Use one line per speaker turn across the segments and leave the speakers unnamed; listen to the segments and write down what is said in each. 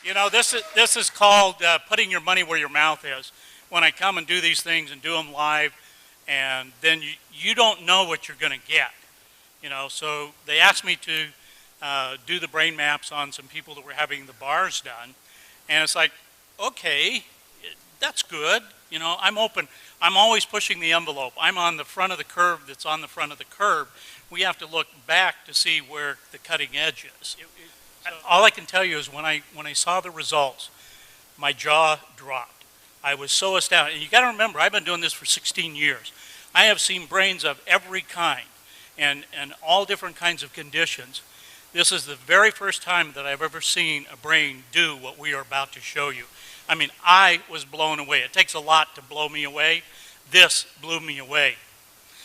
You know, this is called putting your money where your mouth is. When I come and do these things and do them live, and then you don't know what you're going to get. You know, so they asked me to do the brain maps on some people that were having the bars done, and it's like, okay, that's good. You know, I'm open. I'm always pushing the envelope. I'm on the front of the curve that's on the front of the curve. We have to look back to see where the cutting edge is. All I can tell you is when I saw the results, my jaw dropped. I was so astounded. And you got to remember, I've been doing this for 16 years. I have seen brains of every kind and all different kinds of conditions. This is the very first time that I've ever seen a brain do what we are about to show you. I mean, I was blown away. It takes a lot to blow me away. This blew me away.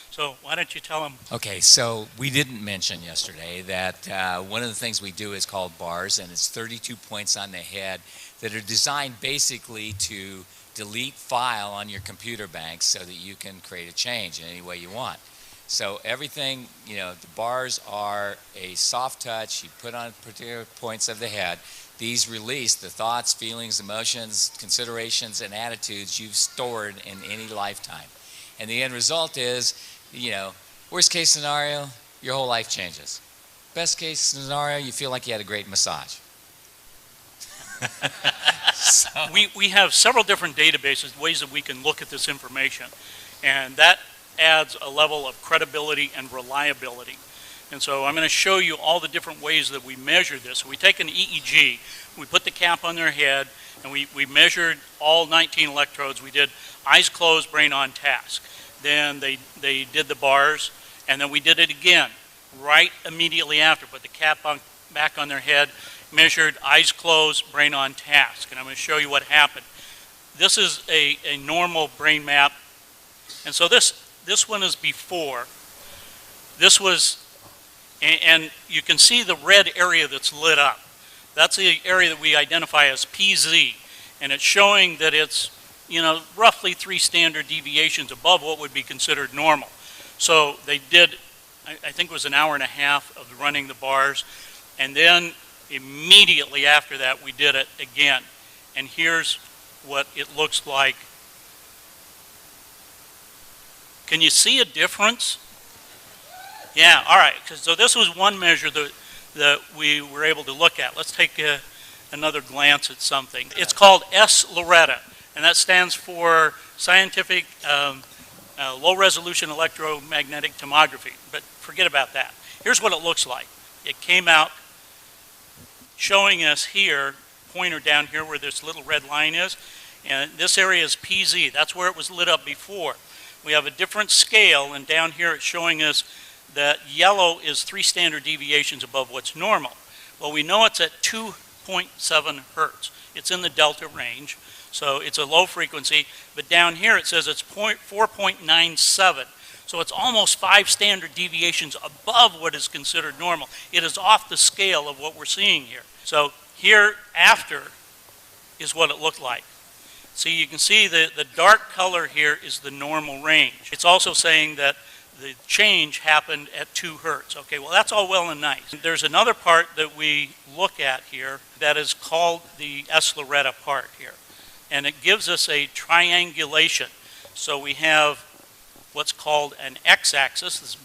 So why don't you tell them?
Okay, so we didn't mention yesterday that one of the things we do is called bars, and it's 32 points on the head that are designed basically to delete file on your computer bank so that you can create a change in any way you want. So everything, you know, the bars are a soft touch. You put on particular points of the head. These release the thoughts, feelings, emotions, considerations, and attitudes you've stored in any lifetime. And the end result is, you know, worst case scenario, your whole life changes. Best case scenario, you feel like you had a great massage.
So. We have several different databases, ways that we can look at this information. And that adds a level of credibility and reliability. And so I'm going to show you all the different ways that we measure this. So we take an EEG, we put the cap on their head, and we measured all 19 electrodes. We did eyes closed, brain on task. Then they did the bars, and then we did it again right immediately after. Put the cap back on their head, measured eyes closed, brain on task. And I'm going to show you what happened. This is a normal brain map. And so this one is before. This was, and you can see the red area that's lit up. That's the area that we identify as PZ. And it's showing that it's, you know, roughly 3 standard deviations above what would be considered normal. So they did, I think it was an hour and a half of running the bars. And then immediately after that, we did it again. And here's what it looks like. Can you see a difference? Yeah, all right. So this was one measure that we were able to look at. Let's take another glance at something. It's called S-Loretta, and that stands for Scientific Low-Resolution Electromagnetic Tomography. But forget about that. Here's what it looks like. It came out showing us here, pointer down here where this little red line is, and this area is PZ. That's where it was lit up before. We have a different scale, and down here it's showing us that yellow is 3 standard deviations above what's normal. Well, we know it's at 2.7 hertz. It's in the delta range, so it's a low frequency, but down here it says it's 4.97. So it's almost 5 standard deviations above what is considered normal. It is off the scale of what we're seeing here. So here after is what it looked like. See, you can see the dark color here is the normal range. It's also saying that the change happened at 2 hertz. Okay, well that's all well and nice. There's another part that we look at here that is called the S-Loretta part here. And it gives us a triangulation. So we have what's called an x-axis, this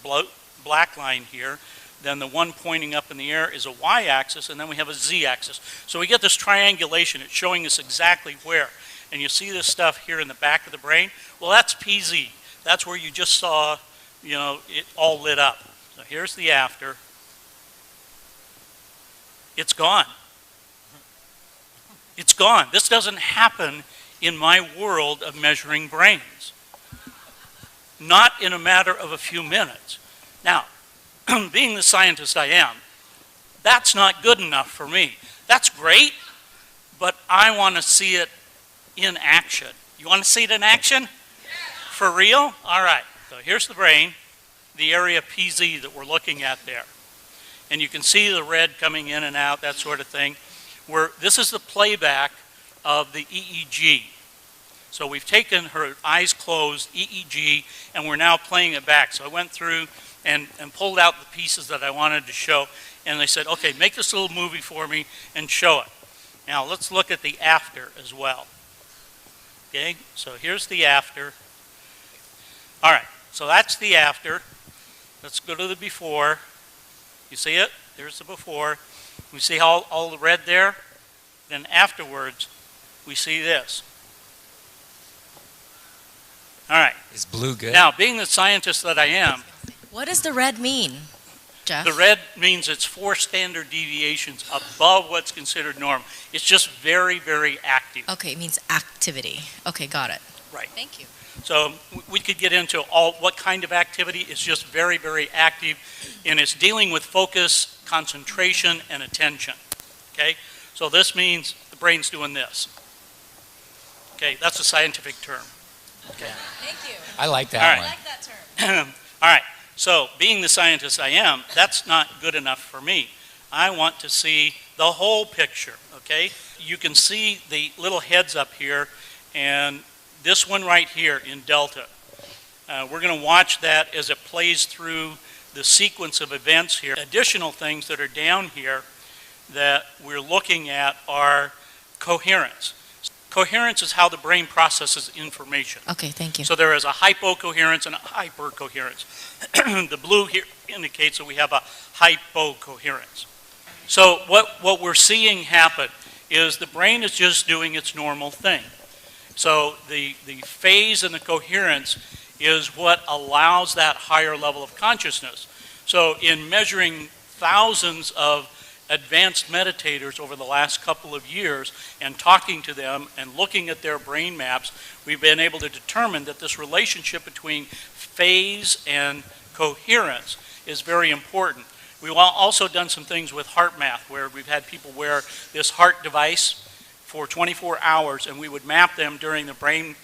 black line here. Then the one pointing up in the air is a y-axis, and then we have a z-axis. So we get this triangulation. It's showing us exactly where. And you see this stuff here in the back of the brain? Well, that's PZ. That's where you just saw, you know, it all lit up. So here's the after. It's gone. It's gone. This doesn't happen in my world of measuring brains. Not in a matter of a few minutes. Now, being the scientist I am, that's not good enough for me. That's great, but I want to see it in action. You want to see it in action? Yeah. For real? All right. So here's the brain, the area PZ that we're looking at there. And you can see the red coming in and out, that sort of thing. This is the playback of the EEG. So we've taken her eyes closed EEG, and we're now playing it back. So I went through and pulled out the pieces that I wanted to show, and they said, okay, make this little movie for me and show it. Now let's look at the after as well. Okay, so here's the after. All right, so that's the after. Let's go to the before. You see it? There's the before. We see all the red there. Then afterwards, we see this. All right.
Is blue good?
Now, being the scientist that I am,
What does the red mean, Jeff?
the red means it's 4 standard deviations above what's considered normal. It's just very, very active.
Okay, it means activity. Okay, got it.
Right.
Thank you.
So we could get into what kind of activity. It's just very, very active, and it's dealing with focus, concentration, and attention. Okay? So this means the brain's doing this. Okay, that's a scientific term. Okay.
Thank you.
I like that
All right.
one.
I like that term.
All right, so being the scientist I am, that's not good enough for me. I want to see the whole picture, okay? You can see the little heads up here, and this one right here in delta. We're going to watch that as it plays through the sequence of events here. Additional things that are down here that we're looking at are coherence. Coherence is how the brain processes information.
Okay, thank you.
So there is a hypocoherence and a hypercoherence. The blue here indicates that we have a hypocoherence. So what we're seeing happen is the brain is just doing its normal thing. So the phase and the coherence is what allows that higher level of consciousness. So in measuring thousands of advanced meditators over the last couple of years and talking to them and looking at their brain maps, we've been able to determine that this relationship between phase and coherence is very important. We've also done some things with heart math where we've had people wear this heart device for 24 hours, and we would map them during the brain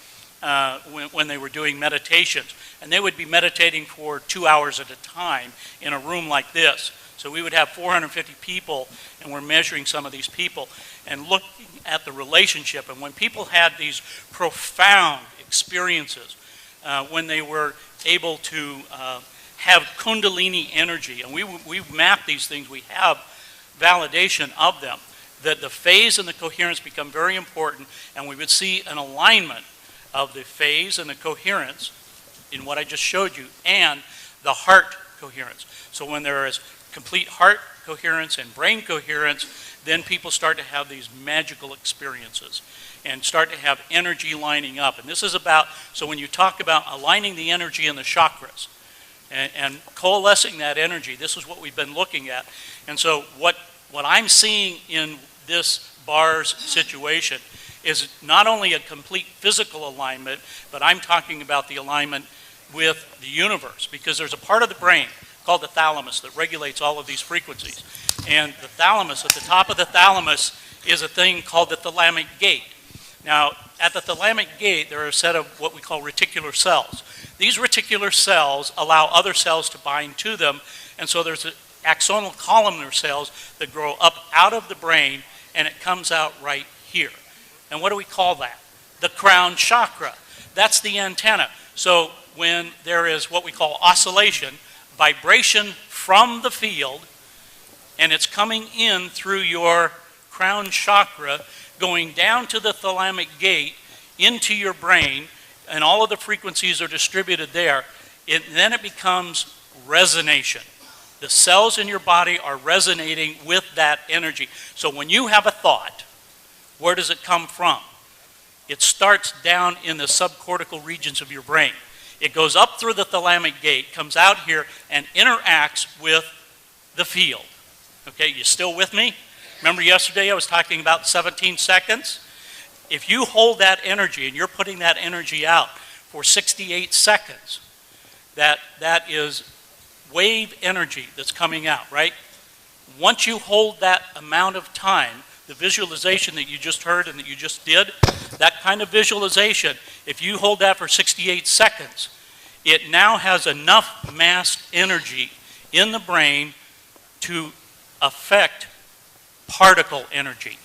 when they were doing meditations. And they would be meditating for 2 hours at a time in a room like this. So we would have 450 people, and we're measuring some of these people and looking at the relationship. And when people had these profound experiences, when they were able to have kundalini energy, and we've mapped these things, we have validation of them, that the phase and the coherence become very important, and we would see an alignment of the phase and the coherence in what I just showed you, and the heart coherence. So when there is complete heart coherence and brain coherence, then people start to have these magical experiences and start to have energy lining up. And this is about, so when you talk about aligning the energy in the chakras and coalescing that energy, this is what we've been looking at. And so what I'm seeing in this Barras situation is not only a complete physical alignment, but I'm talking about the alignment with the universe, because there's a part of the brain called the thalamus that regulates all of these frequencies. And the thalamus, at the top of the thalamus, is a thing called the thalamic gate. Now, at the thalamic gate, there are a set of what we call reticular cells. These reticular cells allow other cells to bind to them, and so there's axonal columnar cells that grow up out of the brain, and it comes out right here. And what do we call that? The crown chakra. That's the antenna. So when there is what we call oscillation, vibration from the field, and it's coming in through your crown chakra, going down to the thalamic gate, into your brain, and all of the frequencies are distributed there, then it becomes resonation. The cells in your body are resonating with that energy. So when you have a thought, where does it come from? It starts down in the subcortical regions of your brain. It goes up through the thalamic gate, comes out here, and interacts with the field. Okay, you still with me? Remember yesterday I was talking about 17 seconds? If you hold that energy and you're putting that energy out for 68 seconds, that is wave energy that's coming out, right? Once you hold that amount of time, the visualization that you just heard and that you just did, that kind of visualization, if you hold that for 68 seconds, it now has enough massed energy in the brain to affect particle energy.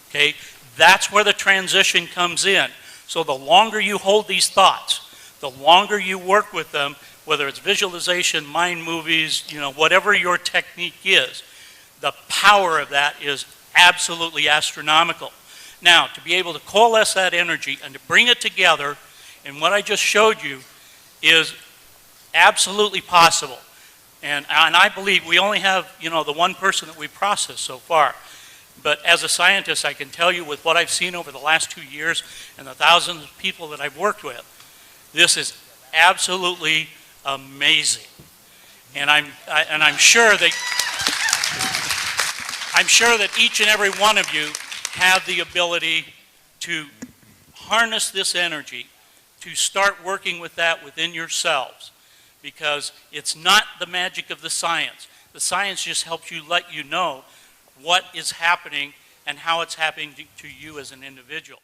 Okay? That's where the transition comes in. So the longer you hold these thoughts, the longer you work with them, whether it's visualization, mind movies, whatever your technique is, the power of that is absolutely astronomical. Now, to be able to coalesce that energy and to bring it together in what I just showed you is absolutely possible. And I believe we only have, you know, the one person that we've processed so far. But as a scientist, I can tell you with what I've seen over the last 2 years and the thousands of people that I've worked with, this is absolutely amazing. And I'm sure that each and every one of you have the ability to harness this energy, to start working with that within yourselves, because it's not the magic of the science. The science just helps you let you know what is happening and how it's happening to you as an individual.